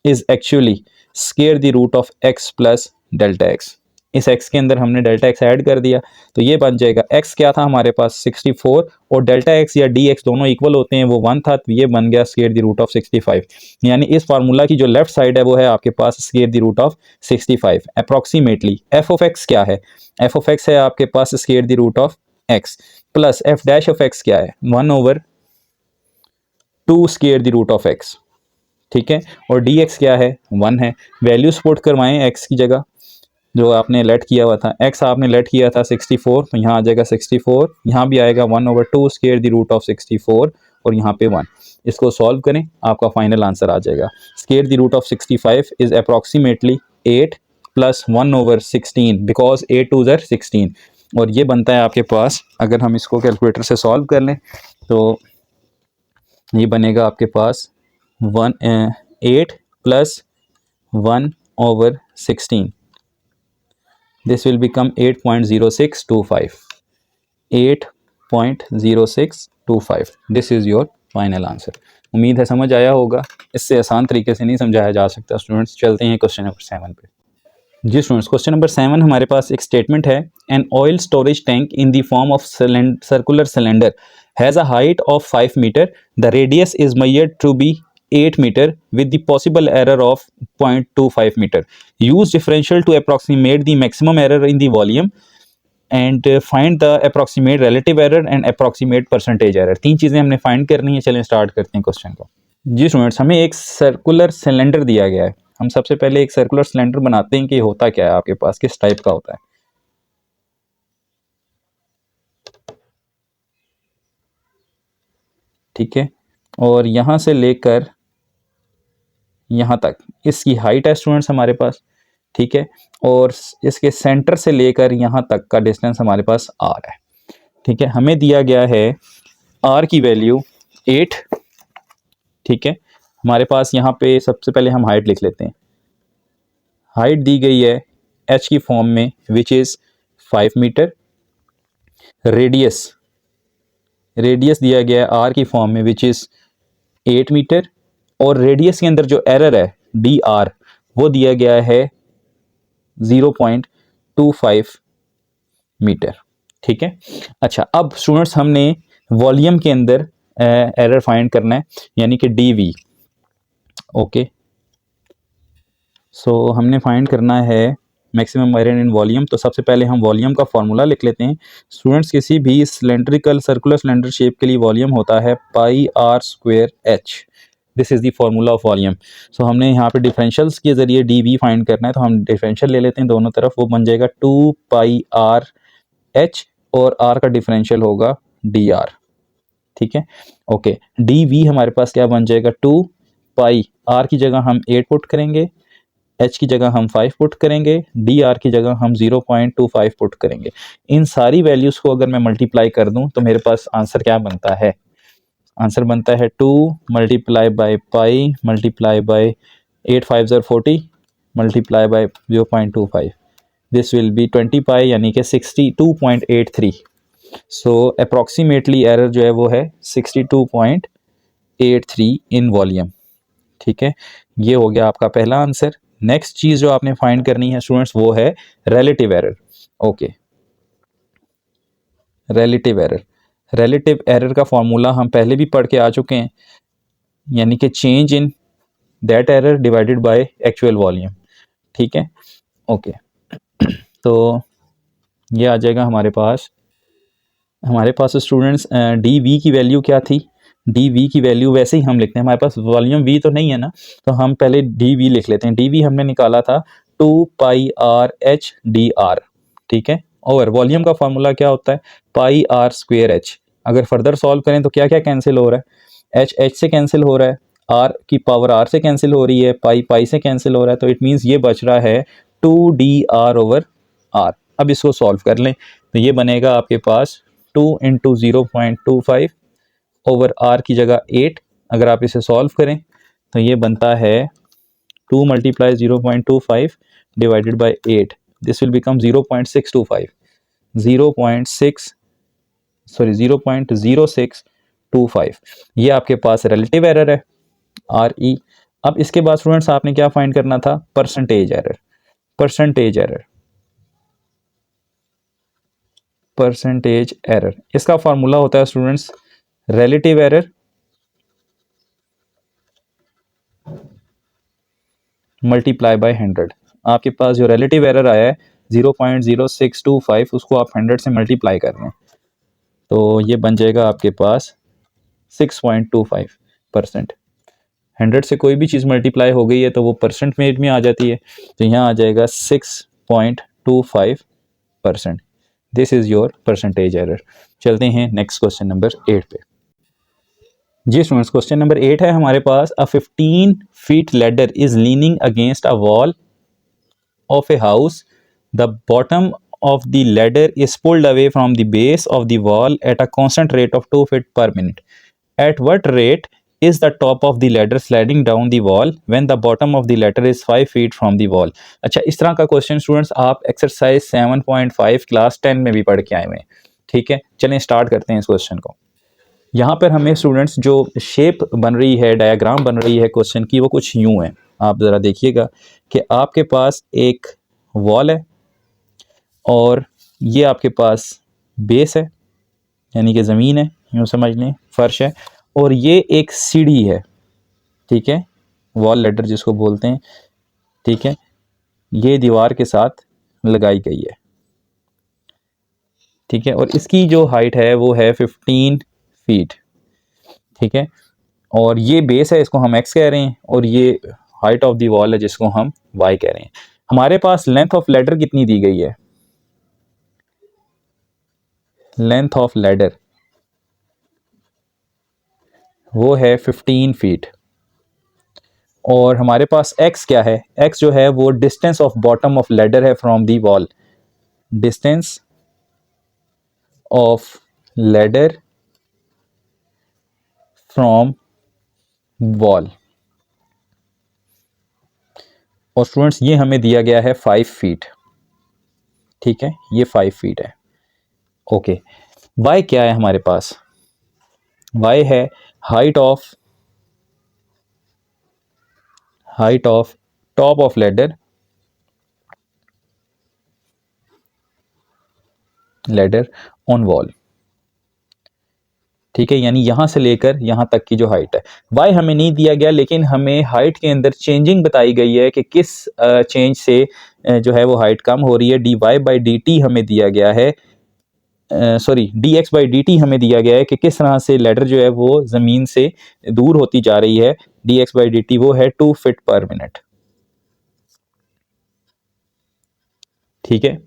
is actually square the root of x + Δx। इस x के अंदर हमने डेल्टा x ऐड कर दिया, तो ये बन जाएगा x क्या था हमारे पास 64 और डेल्टा x या dx दोनों इक्वल होते हैं, वो 1 था, तो ये बन गया स्क्वायर द रूट ऑफ 65। यानी इस फार्मूला की जो लेफ्ट साइड है वो है आपके पास square the root of 65 approximately. f of x क्या है? f ऑफ x है आपके पास square the root of x plus f dash of x क्या है? 1/2 square the root of x, ठीक है। और dx क्या है? 1 है। वैल्यूज पुट करवाएं x की जगह, जो आपने लेट किया हुआ था, x आपने लेट किया था 64, तो यहाँ आ जाएगा 64, यहाँ भी आएगा 1/2 स्क्वायर द रूट ऑफ 64 और यहाँ पे 1। इसको सॉल्व करें, आपका फाइनल आंसर आ जाएगा। Square the root of 65 is approximately 8 plus 1/16 because 8 2 ज़र 16, और ये बनता है आपके पास, अगर हम इसको कैलकुलेटर से सॉल्व कर लें तो ये बनेगा आपके पास 8 plus 1/16, this will become 8.0625, 8.0625, this is your final answer। उम्मीद है समझ आया होगा, इससे आसान तरीके से नहीं समझाया जा सकता स्टूडेंट्स। चलते हैं क्वेश्चन नंबर 7 पे। जी स्टूडेंट्स, क्वेश्चन नंबर 7 हमारे पास एक स्टेटमेंट है, an oil storage tank in the form of circular cylinder has a height of 5 meter, the radius is measured to be 8 meter with the possible error of 0.25 meter. Use differential to approximate the maximum error in the volume and find the approximate relative error and approximate percentage error। 3 चीज़ें हमने find करनी है। चलें start करते हैं question को। जी students, हमें एक सर्कुलर सिलेंडर दिया गया है। हम सबसे पहले एक सर्कुलर सिलेंडर बनाते हैं कि होता क्या है आपके पास, किस टाइप का होता है। ठीक है, और यहाँ से लेकर यहाँ तक इसकी हाइट है स्टूडेंट्स हमारे पास, ठीक है, और इसके सेंटर से लेकर यहाँ तक का डिस्टेंस हमारे पास r है, ठीक है। हमें दिया गया है r की वैल्यू 8, ठीक है। हमारे पास यहाँ पे सबसे पहले हम हाइट लिख लेते हैं। हाइट दी गई है h की फॉर्म में विच इज़ 5 मीटर, रेडियस दिया गया है r की फॉर्म में विच इज़ 8 मीटर, और रेडियस के अंदर जो एरर है dr वो दिया गया है 0.25 मीटर, ठीक है। अच्छा, अब स्टूडेंट्स हमने वॉल्यूम के अंदर एरर फाइंड करना है, यानी कि dv। ओके, सो हमने फाइंड करना है मैक्सिमम एरर इन वॉल्यूम। तो सबसे पहले हम वॉल्यूम का फॉर्मूला लिख लेते हैं स्टूडेंट्स। किसी भी सिलेंड्रिकल सर्कुलर सिलेंडर शेप के लिए वॉल्यूम होता है pi r square h। This is the formula of volume. So हमने यहाँ पे डिफरेंशियल्स के ज़रिए dv फाइंड करना है, तो हम डिफरेंशियल ले लेते हैं दोनों तरफ। वो बन जाएगा 2 पाई r h और r का डिफरेंशियल होगा dr, ठीक है। ओके, dv हमारे पास क्या बन जाएगा 2 पाई, r की जगह हम 8 पुट करेंगे, h की जगह हम 5 पुट करेंगे, dr की जगह हम 0.25 पुट करेंगे। इन सारी वैल्यूज़ को अगर मैं मल्टीप्लाई कर दूं तो मेरे पास आंसर क्या बनता है? आंसर बनता है 2 multiply by pi multiply by 8 5 ज़र 40 multiply by 0.25, this will B 20 पाई, यानी कि 62.83। सो अप्रॉक्सीमेटली एरर जो है वो है 62.83 इन वॉल्यूम, ठीक है। ये हो गया आपका पहला आंसर। नेक्स्ट चीज़ जो आपने फाइंड करनी है स्टूडेंट्स वो है relative error. Okay, relative error का फॉर्मूला हम पहले भी पढ़ के आ चुके हैं, यानी कि change in that error divided by actual volume, ठीक है। ओके, तो ये आ जाएगा हमारे पास स्टूडेंट्स dv की वैल्यू क्या थी? dv की वैल्यू वैसे ही हम लिखते हैं, हमारे पास वॉल्यूम v तो नहीं है ना, तो हम पहले dv लिख लेते हैं। dv हमने निकाला था 2 पाई r h dr, ठीक है। और वॉल्यूम का फार्मूला क्या होता है? Pi r square h। अगर फर्दर सॉल्व करें तो क्या क्या कैंसिल हो रहा है? h से कैंसिल हो रहा है, r की पावर r से कैंसिल हो रही है, पाई से कैंसिल हो रहा है, तो इट मीन्स ये बच रहा है 2dr ओवर r। अब इसको सॉल्व कर लें तो ये बनेगा आपके पास 2 इंटू 0.25 ओवर r की जगह 8। अगर आप इसे सॉल्व करें तो ये बनता है 2 multiply 0.25 divided by 8, this will become 0.625, 0.0625। ये आपके पास रिलेटिव एरर है RE। अब इसके बाद स्टूडेंट्स आपने क्या फाइंड करना था? Percentage error. परसेंटेज एरर, इसका फार्मूला होता है students relative error multiply by 100। आपके पास जो रिलेटिव एरर आया है 0.0625, उसको आप 100 से मल्टीप्लाई कर रहे हैं तो ये बन जाएगा आपके पास 6.25%। 100 से कोई भी चीज़ मल्टीप्लाई हो गई है तो वो परसेंट में आ जाती है, तो यहाँ आ जाएगा 6.25%। This is your percentage error. चलते हैं नेक्स्ट क्वेश्चन नंबर 8 पे। जी स्टूडेंट्स, क्वेश्चन नंबर 8 है हमारे पास। अ 15 feet ladder is leaning against a wall of a house. The bottom of the ladder is pulled away from the base of the wall at a constant rate of 2 feet per minute. At what rate is the top of the ladder sliding down the wall when the bottom of the ladder is 5 feet from the wall? अच्छा, इस तरह का question students आप exercise 7.5 class 10 में भी पढ़ के आए हुए हैं। ठीक है, चलें स्टार्ट करते हैं इस क्वेश्चन को। यहाँ पर हमें स्टूडेंट्स जो शेप बन रही है, डायग्राम बन रही है क्वेश्चन की, वो कुछ यूँ है। आप ज़रा देखिएगा कि आपके पास एक वॉल है और ये आपके पास बेस है, यानी कि ज़मीन है, यूँ समझ लें फर्श है, और ये एक सीढ़ी है। ठीक है, वॉल लैडर जिसको बोलते हैं। ठीक है, ये दीवार के साथ लगाई गई है। ठीक है, और इसकी जो हाइट है वो है 15 फीट। ठीक है, और ये बेस है, इसको हम एक्स कह रहे हैं, और ये हाइट ऑफ दी वॉल है जिसको हम वाई कह रहे हैं। हमारे पास लेंथ ऑफ लैडर कितनी दी गई है? लेंथ ऑफ लैडर वो है 15 फीट, और हमारे पास x क्या है? x जो है वो distance of bottom of ladder है from the wall. Distance of ladder from wall, और स्टूडेंट्स ये हमें दिया गया है 5 फीट। ठीक है, ये 5 फीट है। ओके, y क्या है हमारे पास? y है height of top of ladder on wall. ठीक है, यानी यहां से लेकर यहां तक की जो हाइट है। y हमें नहीं दिया गया, लेकिन हमें हाइट के अंदर चेंजिंग बताई गई है कि किस चेंज से जो है वो हाइट कम हो रही है। dy/dt हमें दिया गया है, सॉरी dx/dt हमें दिया गया है कि किस तरह से लैडर जो है वो ज़मीन से दूर होती जा रही है। dx/dt वो है 2 फीट पर मिनट। ठीक है,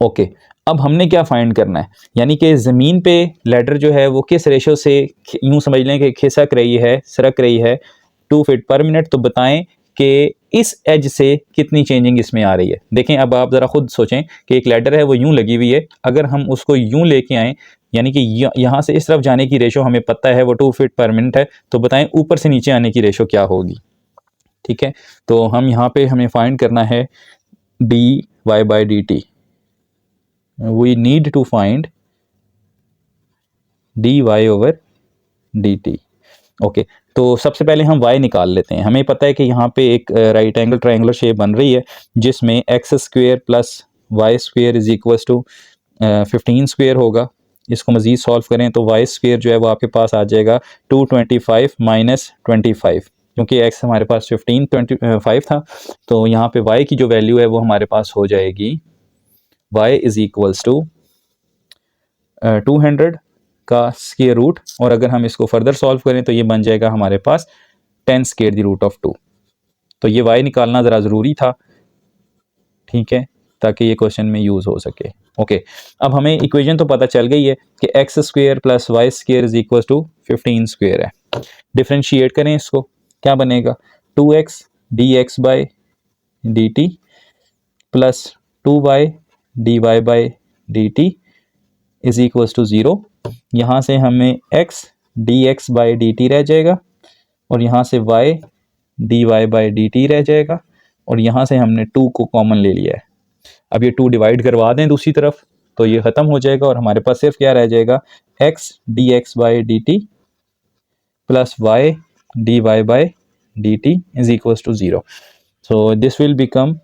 ओके, अब हमने क्या फाइंड करना है, यानी कि ज़मीन पे लैडर जो है वो किस रेशो से, यूं समझ लें कि खिसक रही है, सरक रही है 2 फीट पर मिनट। तो बताएं कि इस एज से कितनी चेंजिंग इसमें आ रही है। देखें, अब आप ज़रा खुद सोचें कि एक लैडर है वो यूं लगी हुई है, अगर हम उसको यूं लेके आएँ, यानी कि यहाँ से इस तरफ जाने की रेशो हमें पता है वो 2 फीट पर मिनट है, तो बताएं ऊपर से नीचे आने की रेशो क्या होगी। ठीक है, तो हम यहाँ पे हमें फाइंड करना है dy/dt। we need to find dy/dt। Okay, तो सबसे पहले हम y निकाल लेते हैं। हमें पता है कि यहाँ पे एक राइट एंगल ट्रायंगुलर शेप बन रही है जिसमें x² प्लस y² is equal to 15 square होगा। इसको मज़ीद सॉल्व करें तो y² जो है वो आपके पास आ जाएगा 225 माइनस 25, क्योंकि x हमारे पास 15 था, तो यहाँ पे y की जो वैल्यू है वो हमारे पास हो जाएगी y इज इक्वल्स टू 200 का स्क्वायर रूट, और अगर हम इसको फर्दर सॉल्व करें तो ये बन जाएगा हमारे पास 10 स्क्वायर दी रूट ऑफ 2। तो ये y निकालना ज़रा ज़रूरी था। ठीक है, ताकि ये क्वेश्चन में यूज़ हो सके। ओके, अब हमें इक्वेशन तो पता चल गई है कि x² प्लस y² is equal to 15 square है। डिफ्रेंशिएट करें इसको, क्या बनेगा? 2x dx/dt plus 2y dy/dt is equal to 0। यहाँ से हमें x dx/dt रह जाएगा, और यहाँ से y dy/dt रह जाएगा, और यहाँ से हमने 2 को कॉमन ले लिया है। अब ये 2 डिवाइड करवा दें दूसरी तरफ तो ये ख़त्म हो जाएगा, और हमारे पास सिर्फ क्या रह जाएगा? x dx/dt plus y dy/dt is equal to 0। So this will become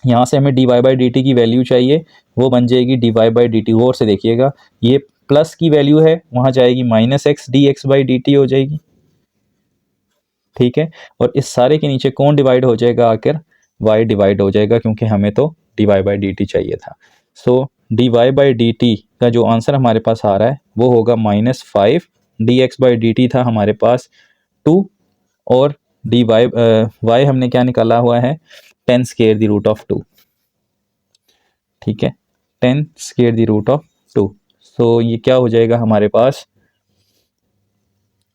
यहाँ से हमें d y by d t की वैल्यू चाहिए, वो बन जाएगी d y by d t. गौर से देखिएगा, ये प्लस की वैल्यू है, वहाँ जाएगी minus x d x by d t हो जाएगी, ठीक है। और इस सारे के नीचे कौन डिवाइड हो जाएगा, आकर y डिवाइड हो जाएगा, क्योंकि हमें तो d y by d t चाहिए था। So d y by d t का जो आंसर हमारे पास आ रहा है वो होगा -5, D x by d T था हमारे पास 2, और डी वाई वाई हमने क्या निकाला हुआ है, 10 स्क्वायर द रूट ऑफ 2, ठीक है, 10 स्क्वायर द रूट ऑफ 2। सो ये क्या हो जाएगा हमारे पास,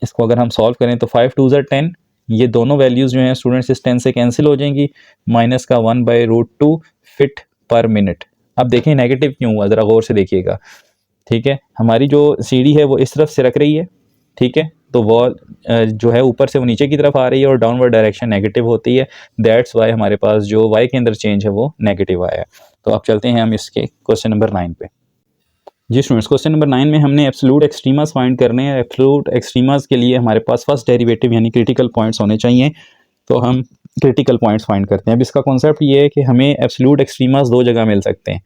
इसको अगर हम सॉल्व करें तो 5 2 ज़ा 10, ये दोनों वैल्यूज़ जो हैं स्टूडेंट्स इस 10 से कैंसिल हो जाएंगी, माइनस का 1/√2 फिट पर मिनट। अब देखें नेगेटिव क्यों हुआ, ज़रा गौर से देखिएगा, ठीक है। हमारी जो सीढ़ी है वो इस तरफ से रख रही है, ठीक है, तो वॉल जो है ऊपर से वो नीचे की तरफ आ रही है और डाउनवर्ड डायरेक्शन नेगेटिव होती है, दैट्स वाई हमारे पास जो वाई के अंदर चेंज है वो नेगेटिव आया है। तो अब चलते हैं हम इसके क्वेश्चन नंबर 9 पे। जी स्टूडेंट्स, क्वेश्चन नंबर 9 में हमने एब्सोल्यूट एक्सट्रीमास फाइंड करने हैं। एब्सोल्यूट एक्सट्रीमास के लिए हमारे पास फर्स्ट डेरिवेटिव यानी क्रिटिकल पॉइंट्स होने चाहिए, तो हम क्रिटिकल पॉइंट्स फाइंड करते हैं। अब इसका कॉन्सेप्ट ये है कि हमें एब्सोल्यूट एक्सट्रीमास दो जगह मिल सकते हैं,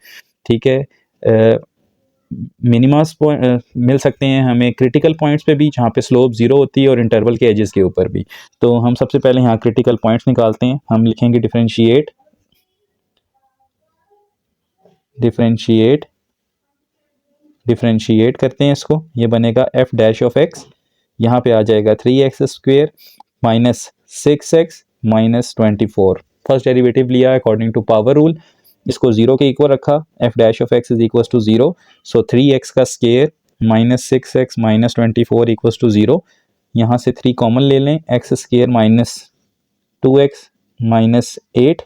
ठीक है। मिनिमास मिल सकते हैं हमें क्रिटिकल पॉइंट्स पे भी, जहाँ पे स्लोप 0 होती है, और इंटरवल के एजेस के ऊपर भी। तो हम सबसे पहले यहाँ क्रिटिकल पॉइंट्स निकालते हैं। हम लिखेंगे डिफरेंशिएट डिफरेंशिएट करते हैं इसको, ये बनेगा f डैश ऑफ x, यहाँ पे आ जाएगा 3x square minus 6x minus 24। First derivative लिया अकॉर्डिंग टू पावर रूल, इसको 0 के इक्वल रखा, f dash of x is equal to 0, so 3x का square minus 6x minus 24 equal to 0। यहाँ से 3 कॉमन ले लें, x square minus 2x minus 8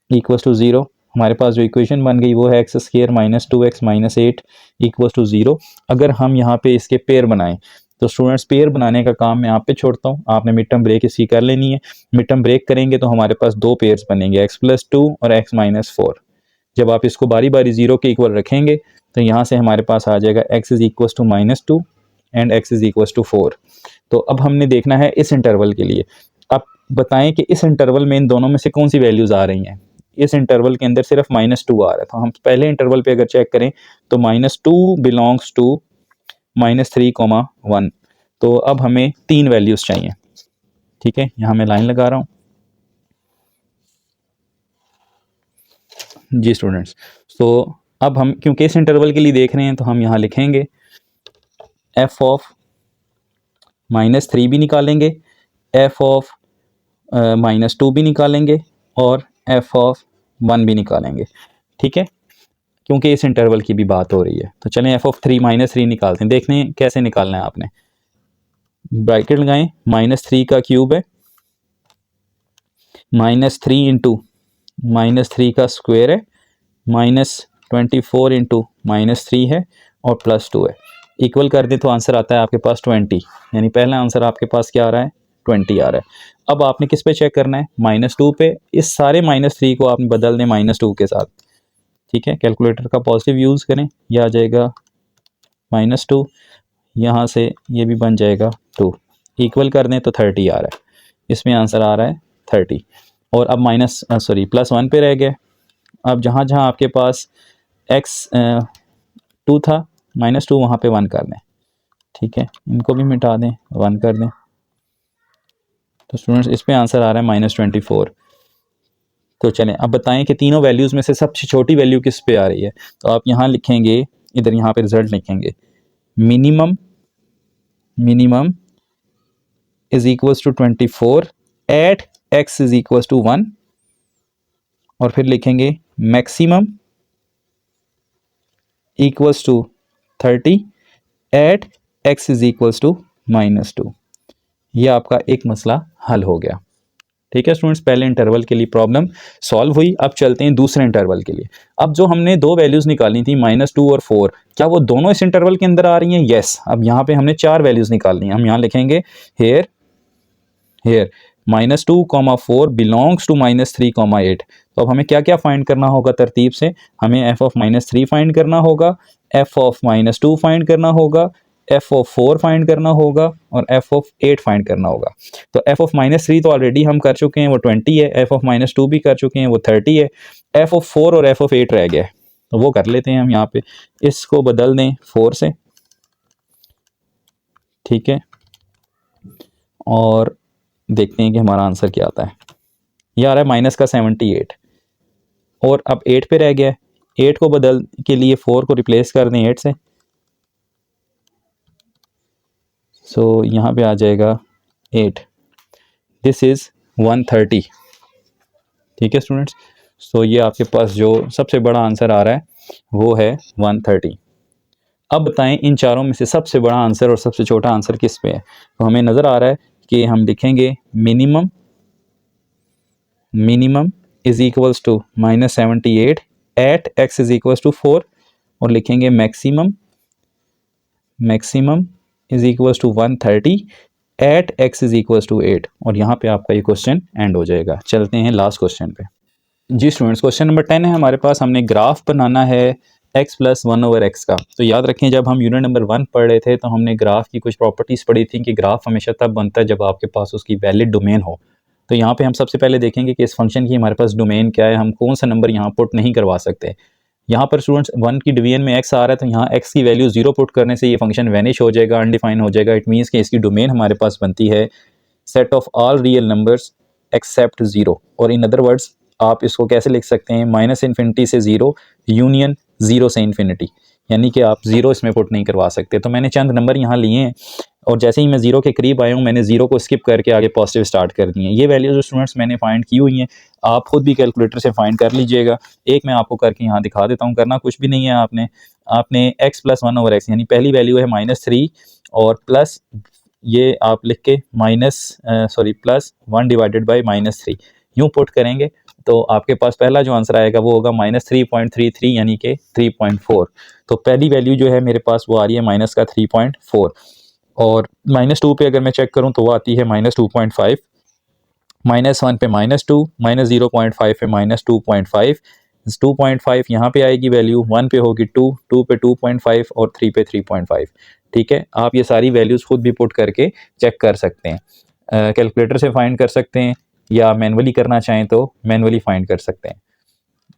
equal to 0। हमारे पास जो इक्वेशन बन गई वो है x square minus 2x minus 8 equal to 0। अगर हम यहाँ पे इसके पेयर बनाएं, तो स्टूडेंट्स पेयर बनाने का काम मैं आप पे छोड़ता हूँ, आपने मिड टर्म ब्रेक इसकी कर लेनी है। मिड टर्म ब्रेक करेंगे तो हमारे पास दो पेयर्स बनेंगे, x+2 और x माइनस 4। जब आप इसको बारी बारी 0 के इक्वल रखेंगे तो यहाँ से हमारे पास आ जाएगा x is equal to -2 and x is equal to 4। तो अब हमने देखना है इस इंटरवल के लिए। अब बताएं कि इस इंटरवल में इन दोनों में से कौन सी वैल्यूज़ आ रही हैं। इस इंटरवल के अंदर सिर्फ -2 आ रहा है, तो हम पहले इंटरवल पे अगर चेक करें तो -2 बिलोंग्स टू -3, 1। तो अब हमें 3 वैल्यूज़ चाहिए, ठीक है। यहाँ मैं लाइन लगा रहा हूँ जी स्टूडेंट्स। तो अब हम क्योंकि इस इंटरवल के लिए देख रहे हैं, तो हम यहाँ लिखेंगे f ऑफ -3 भी निकालेंगे, f ऑफ -2 भी निकालेंगे, और f ऑफ 1 भी निकालेंगे, ठीक है, क्योंकि इस इंटरवल की भी बात हो रही है। तो चलें f ऑफ 3 -3 निकालते हैं, देखने कैसे निकालना है। आपने ब्रैकेट लगाएं, -3 का क्यूब है, -3 इंटू -3 का स्क्वायर है, -24 इंटू -3 है, और +2 है। इक्वल कर दें तो आंसर आता है आपके पास 20, यानी पहला आंसर आपके पास क्या आ रहा है, 20 आ रहा है। अब आपने किस पे चेक करना है, -2 पे। इस सारे -3 को आपने बदल दें -2 के साथ, ठीक है। कैलकुलेटर का पॉजिटिव यूज़ करें, यह आ जाएगा -2, यहाँ से ये भी बन जाएगा 2, इक्वल कर दें तो 30 आ रहा है, इसमें आंसर आ रहा है 30। और अब +1 पे रह गया। अब जहाँ जहाँ आपके पास x2 था -2, वहाँ पे 1 कर दें, ठीक है। इनको भी मिटा दें, 1 कर दें, तो स्टूडेंट्स इस पे आंसर आ रहा है -24। तो चलें अब बताएं कि तीनों वैल्यूज़ में से सबसे छोटी वैल्यू किस पे आ रही है। तो आप यहाँ लिखेंगे, इधर यहाँ पे रिजल्ट लिखेंगे, minimum is equals to 24 at x is equals to 1, और फिर लिखेंगे maximum equals to 30 at x is equals to -2। ये आपका एक मसला हल हो गया, ठीक है स्टूडेंट्स। पहले इंटरवल के लिए प्रॉब्लम सॉल्व हुई। अब चलते हैं दूसरे इंटरवल के लिए। अब जो हमने दो वैल्यूज़ निकाली थी -2 और 4, क्या वो दोनों इस इंटरवल के अंदर आ रही हैं? यस। अब यहाँ पे हमने 4 वैल्यूज़ निकालनी है। हम यहाँ लिखेंगे हेयर -2, 4 बिलोंग्स टू -3, 8। तो अब हमें क्या क्या फाइंड करना होगा तरतीब से। हमें f ऑफ -3 फाइंड करना होगा, f ऑफ -2 फाइंड करना होगा, एफ ऑफ 4 फाइंड करना होगा और एफ ऑफ 8 फाइंड करना होगा। तो एफ ऑफ -3 तो ऑलरेडी हम कर चुके हैं, वो 20 है। एफ ऑफ -2 भी कर चुके हैं, वो 30 है। एफ ऑफ 4 और एफ ऑफ 8 रह गया है, तो वो कर लेते हैं हम यहाँ पे। इसको बदल दें 4 से, ठीक है, और देखते हैं कि हमारा आंसर क्या आता है। ये आ रहा है माइनस का 78, और अब 8 पे रह गया है। 8 को बदल के लिए 4 को रिप्लेस कर दें 8 से, सो यहाँ पे आ जाएगा 8। This is 130। ठीक है स्टूडेंट्स, सो ये आपके पास जो सबसे बड़ा आंसर आ रहा है वो है 130। अब बताएं इन चारों में से सबसे बड़ा आंसर और सबसे छोटा आंसर किस पे है। तो हमें नज़र आ रहा है कि हम लिखेंगे minimum is equals to -78 at x is equals to 4, और लिखेंगे maximum is equals to 130 at x is equals to 8, और यहाँ पे आपका ये क्वेश्चन एंड हो जाएगा। चलते हैं लास्ट क्वेश्चन पे। जी स्टूडेंट्स, क्वेश्चन नंबर 10 है हमारे पास। हमने ग्राफ बनाना है x + 1/x का। तो याद रखें, जब हम यूनिट नंबर 1 पढ़ रहे थे तो हमने ग्राफ की कुछ प्रॉपर्टीज़ पढ़ी थी कि ग्राफ हमेशा तब बनता है जब आपके पास उसकी वैलिड डोमेन हो। तो यहाँ पे हम सबसे पहले देखेंगे कि इस फंक्शन की हमारे पास डोमेन क्या है, हम कौन सा नंबर यहाँ पुट नहीं करवा सकते। यहाँ पर स्टूडेंट्स 1 की डिवीजन में x आ रहा है, तो यहाँ x की वैल्यू 0 पुट करने से ये फंक्शन वैनिश हो जाएगा, अनडिफाइन हो जाएगा। इट मीन्स कि इसकी डोमेन हमारे पास बनती है set of all real numbers accept 0। और इन अदर वर्ड्स आप इसको कैसे लिख सकते हैं, -∞ से 0 यूनियन 0 से इन्फिनिटी, यानी कि आप 0 इसमें पुट नहीं करवा सकते। तो मैंने चंद नंबर यहाँ लिए हैं, और जैसे ही मैं 0 के करीब आया हूँ मैंने 0 को स्किप करके आगे पॉजिटिव स्टार्ट कर दिए हैं। ये वैल्यूज स्टूडेंट्स मैंने फाइंड की हुई हैं, आप खुद भी कैलकुलेटर से फाइंड कर लीजिएगा। एक मैं आपको करके यहाँ दिखा देता हूँ। करना कुछ भी नहीं है, आपने x + 1/x यानी पहली वैल्यू है -3, और प्लस ये आप लिख के +1 डिवाइडेड बाई -3 यूँ पुट करेंगे तो आपके पास पहला जो आंसर आएगा वो होगा -3.33 यानी कि 3.4। तो पहली वैल्यू जो है मेरे पास वो आ रही है -3.4, और -2 पे अगर मैं चेक करूं तो वो आती है -2.5, -1 पे -2, -0.5 पे -2.5, 2.5 यहाँ पे आएगी वैल्यू, 1 पे होगी 2, 2 पे 2.5 और 3 पे 3.5। ठीक है, आप ये सारी वैल्यूज़ खुद भी पुट करके चेक कर सकते हैं, कैलकुलेटर से फाइंड कर सकते हैं, या मैनुअली करना चाहें तो मैनुअली फाइंड कर सकते हैं।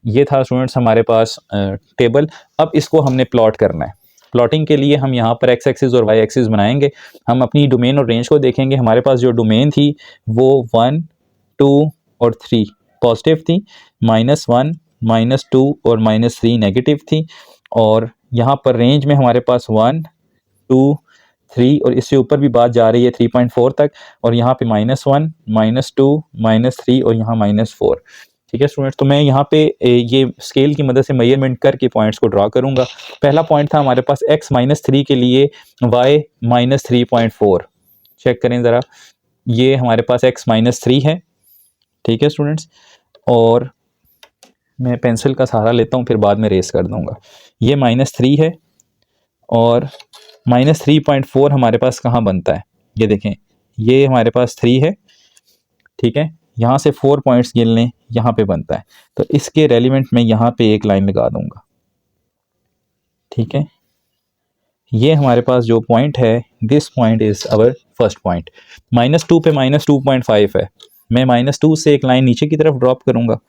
ये था स्टूडेंट्स हमारे पास टेबल। अब इसको हमने प्लॉट करना है। प्लॉटिंग के लिए हम यहाँ पर x एक्सिस और y एक्सिस बनाएंगे। हम अपनी डोमेन और रेंज को देखेंगे। हमारे पास जो डोमेन थी वो 1, 2 और 3 पॉजिटिव थी, -1, -2 और -3 नेगेटिव थी, और यहाँ पर रेंज में हमारे पास 1, 2, 3 और इससे ऊपर भी बात जा रही है 3.4 तक, और यहाँ पे -1, -2, -3 और यहाँ -4। ठीक है स्टूडेंट्स, तो मैं यहाँ पे ये स्केल की मदद से मेजरमेंट करके पॉइंट्स को ड्रा करूँगा। पहला पॉइंट था हमारे पास x -3 के लिए y -3.4। चेक करें ज़रा, ये हमारे पास x -3 है। ठीक है स्टूडेंट्स, और मैं पेंसिल का सहारा लेता हूँ, फिर बाद में रेस कर दूँगा। ये -3 है, और -3.4 हमारे पास कहाँ बनता है, ये देखें, ये हमारे पास 3 है। ठीक है, यहाँ से 4 पॉइंट्स गिन लें, यहाँ पे बनता है, तो इसके रेलिवेंट में यहाँ पे एक लाइन लगा दूंगा। ठीक है, ये हमारे पास जो पॉइंट है, this point is our first point. -2 पे -2.5 है, मैं -2 से एक लाइन नीचे की तरफ ड्रॉप करूँगा।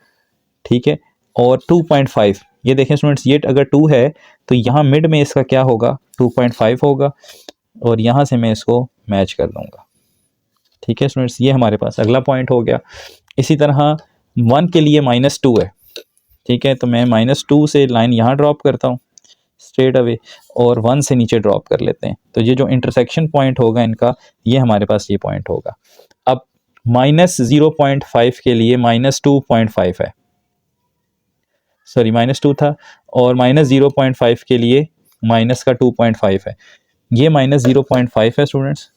ठीक है, और 2.5, ये देखें स्टूडेंट्स, ये अगर 2 है तो यहाँ मिड में इसका क्या होगा, 2.5 होगा, और यहाँ से मैं इसको मैच कर दूँगा। ठीक है स्टूडेंट्स, ये हमारे पास अगला पॉइंट हो गया। इसी तरह 1 के लिए -2 है। ठीक है, तो मैं -2 से लाइन यहाँ ड्रॉप करता हूँ स्ट्रेट अवे, और 1 से नीचे ड्रॉप कर लेते हैं। तो ये जो इंटरसेक्शन पॉइंट होगा इनका, ये हमारे पास ये पॉइंट होगा। अब -0.5 के लिए -2.5 है, सॉरी -2 था, और -0.5 के लिए माइनस का 2.5 है, ये -0.5 है स्टूडेंट्स।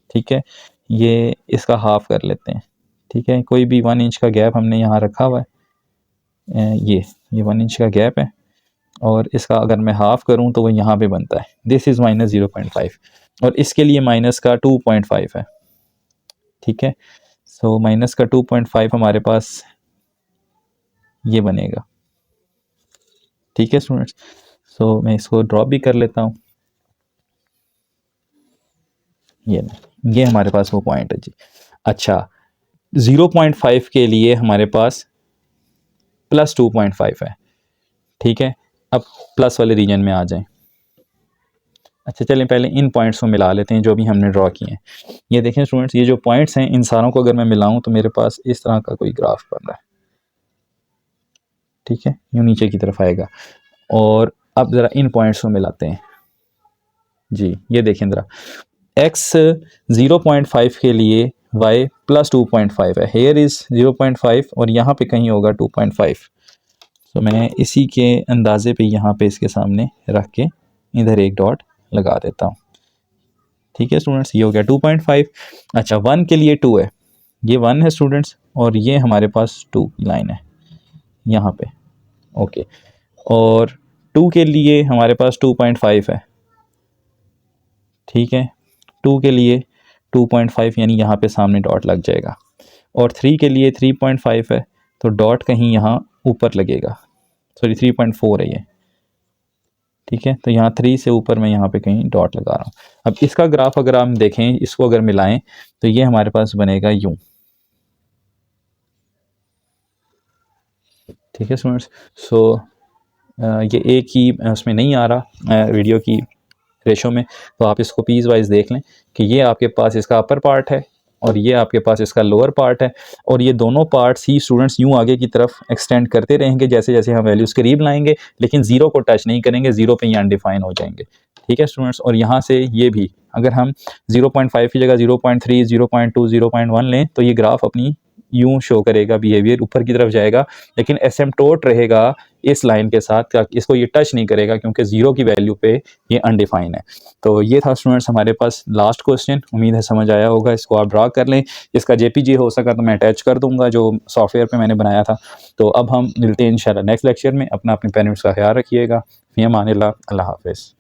ठीक है, ये इसका हाफ कर लेते हैं। ठीक है, कोई भी 1 इंच का गैप हमने यहाँ रखा हुआ है, ये 1 इंच का गैप है, और इसका अगर मैं हाफ करूँ तो वो यहाँ पे बनता है, दिस इज़ -0.5, और इसके लिए माइनस का 2.5 है। ठीक है, सो माइनस का 2.5 हमारे पास ये बनेगा। ठीक है स्टूडेंट्स, सो मैं इसको ड्रॉप भी कर लेता हूँ। ये हमारे पास वो पॉइंट है जी। अच्छा 0.5 के लिए हमारे पास +2.5 है, ठीक है। अब प्लस वाले रीजन में आ जाएं। अच्छा चलें पहले इन पॉइंट्स को मिला लेते हैं जो भी हमने ड्रॉ किए हैं। ये देखें स्टूडेंट्स, ये जो पॉइंट्स हैं इन सारों को अगर मैं मिलाऊं तो मेरे पास इस तरह का कोई ग्राफ बन रहा है, ठीक है, यूँ नीचे की तरफ आएगा। और अब ज़रा इन पॉइंट्स को मिलाते हैं जी। ये देखें ज़रा, x 0.5 के लिए y +2.5 है, हेयर इज़ 0.5 और यहाँ पे कहीं होगा 2.5। तो मैं इसी के अंदाजे पे यहाँ पे इसके सामने रख के इधर एक डॉट लगा देता हूँ, ठीक है स्टूडेंट्स। ये हो गया 2.5। अच्छा 1 के लिए 2 है, ये 1 है स्टूडेंट्स, और ये हमारे पास 2 की लाइन है यहाँ पे, ओके। और 2 के लिए हमारे पास 2.5 है, ठीक है। 2 के लिए 2.5 यानी यहाँ पे सामने डॉट लग जाएगा। और 3 के लिए 3.5 है, तो डॉट कहीं यहाँ ऊपर लगेगा, सॉरी 3.4 है ये, ठीक है। तो यहाँ 3 से ऊपर मैं यहाँ पे कहीं डॉट लगा रहा हूँ। अब इसका ग्राफ अगर हम देखें, इसको अगर मिलाएं तो ये हमारे पास बनेगा यूँ, ठीक है स्टूडेंट्स। सो ये एक ही उसमें नहीं आ रहा वीडियो की रेशो में, तो आप इसको पीस वाइज देख लें कि ये आपके पास इसका अपर पार्ट है और ये आपके पास इसका लोअर पार्ट है, और ये दोनों पार्ट्स ही स्टूडेंट्स यूँ आगे की तरफ एक्सटेंड करते रहेंगे जैसे जैसे हम वैल्यूज़ करीब लाएंगे, लेकिन ज़ीरो को टच नहीं करेंगे, ज़ीरो पे ये अनडिफाइन हो जाएंगे, ठीक है स्टूडेंट्स। और यहाँ से ये भी अगर हम 0.5 की जगह 0.3, 0.2, 0.1 लें तो ये ग्राफ अपनी यूँ शो करेगा, बिहेवियर ऊपर की तरफ जाएगा, लेकिन एसिम्पटोट रहेगा इस लाइन के साथ, इसको ये टच नहीं करेगा क्योंकि ज़ीरो की वैल्यू पे ये अनडिफाइन है। तो ये था स्टूडेंट्स हमारे पास लास्ट क्वेश्चन, उम्मीद है समझ आया होगा। इसको आप ड्रा कर लें, इसका जेपीजी हो सका तो मैं अटैच कर दूंगा जो सॉफ्टवेयर पे मैंने बनाया था। तो अब हम मिलते हैं इंशाल्लाह नेक्स्ट लेक्चर में। अपने पेरेंट्स का ख्याल रखिएगा। फ़ी अमानिल्लाह, अल्लाह हाफ़िज़।